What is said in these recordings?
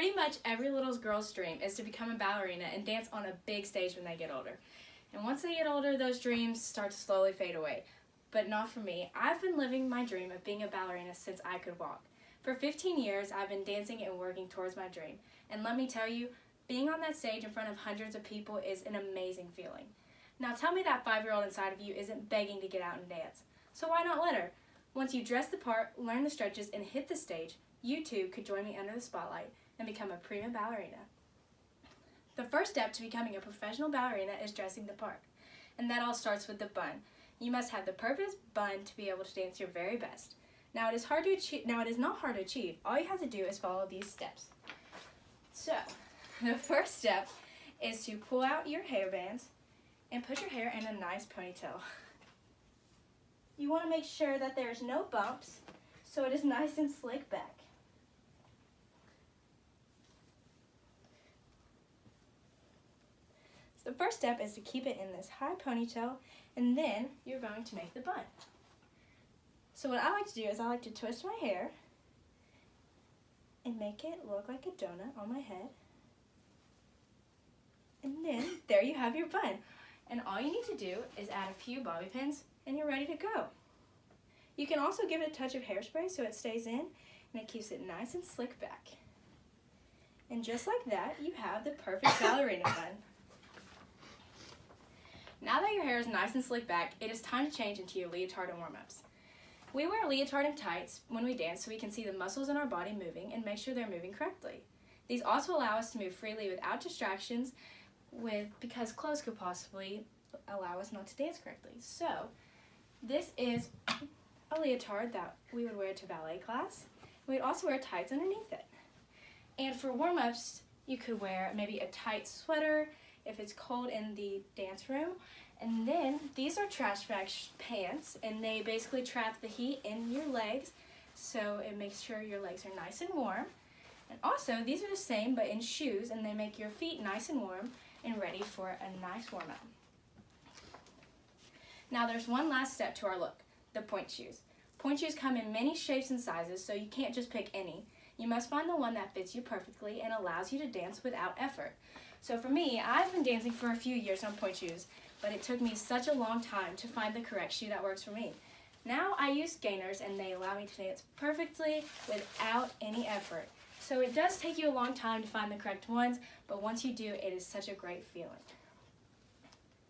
Pretty much every little girl's dream is to become a ballerina and dance on a big stage when they get older. And once they get older, those dreams start to slowly fade away. But not for me. I've been living my dream of being a ballerina since I could walk. For 15 years, I've been dancing and working towards my dream. And let me tell you, being on that stage in front of hundreds of people is an amazing feeling. Now tell me that 5-year-old inside of you isn't begging to get out and dance. So why not let her? Once you dress the part, learn the stretches, and hit the stage, you too could join me under the spotlight and become a prima ballerina. The first step to becoming a professional ballerina is dressing the part. And that all starts with the bun. You must have the perfect bun to be able to dance your very best. Now it is not hard to achieve. All you have to do is follow these steps. So, the first step is to pull out your hairbands and put your hair in a nice ponytail. You want to make sure that there's no bumps, so it is nice and slick back. So the first step is to keep it in this high ponytail, and then you're going to make the bun. So what I like to do is I like to twist my hair and make it look like a donut on my head. And then there you have your bun. And all you need to do is add a few bobby pins and you're ready to go. You can also give it a touch of hairspray so it stays in and it keeps it nice and slick back. And just like that, you have the perfect ballerina bun. Now that your hair is nice and slick back, it is time to change into your leotard and warm-ups. We wear leotard and tights when we dance so we can see the muscles in our body moving and make sure they're moving correctly. These also allow us to move freely without distractions because clothes could possibly allow us not to dance correctly. So, this is a leotard that we would wear to ballet class. We'd also wear tights underneath it. And for warm-ups, you could wear maybe a tight sweater if it's cold in the dance room. And then these are trash bag pants, and they basically trap the heat in your legs, so it makes sure your legs are nice and warm. And also, these are the same but in shoes, and they make your feet nice and warm and ready for a nice warm-up. Now there's one last step to our look, the point shoes. Point shoes come in many shapes and sizes, so you can't just pick any. You must find the one that fits you perfectly and allows you to dance without effort. So for me, I've been dancing for a few years on point shoes, but it took me such a long time to find the correct shoe that works for me. Now I use gainers and they allow me to dance perfectly without any effort. So it does take you a long time to find the correct ones, but once you do, it is such a great feeling.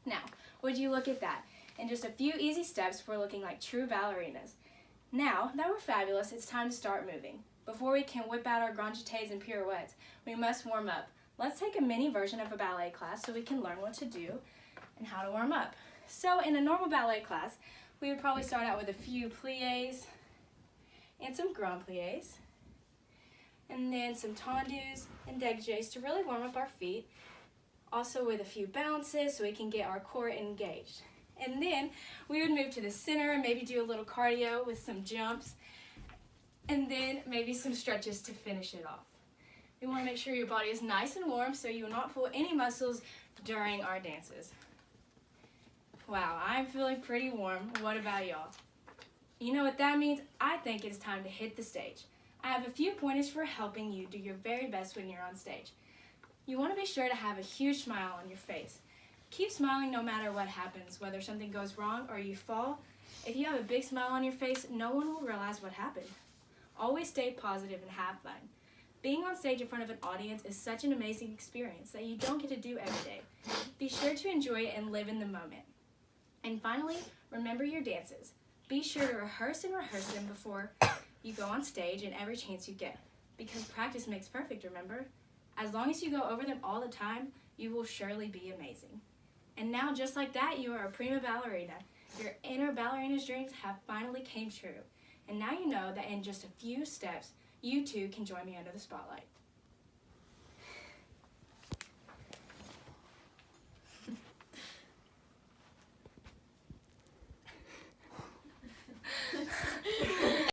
Now, would you look at that? In just a few easy steps, we're looking like true ballerinas. Now that we're fabulous, it's time to start moving. Before we can whip out our grand jetés and pirouettes, we must warm up. Let's take a mini version of a ballet class so we can learn what to do and how to warm up. So in a normal ballet class, we would probably start out with a few pliés and some grand pliés, and then some tendus and dégagés to really warm up our feet. Also with a few bounces so we can get our core engaged. And then we would move to the center and maybe do a little cardio with some jumps, and then maybe some stretches to finish it off. We want to make sure your body is nice and warm so you will not pull any muscles during our dances. Wow, I'm feeling pretty warm. What about y'all? You know what that means? I think it is time to hit the stage. I have a few pointers for helping you do your very best when you're on stage. You want to be sure to have a huge smile on your face. Keep smiling no matter what happens, whether something goes wrong or you fall. If you have a big smile on your face, no one will realize what happened. Always stay positive and have fun. Being on stage in front of an audience is such an amazing experience that you don't get to do every day. Be sure to enjoy it and live in the moment. And finally, remember your dances. Be sure to rehearse them before you go on stage and every chance you get, because practice makes perfect, remember? As long as you go over them all the time, you will surely be amazing. And now, just like that, you are a prima ballerina. Your inner ballerina's dreams have finally came true. And now you know that in just a few steps, you too can join me under the spotlight.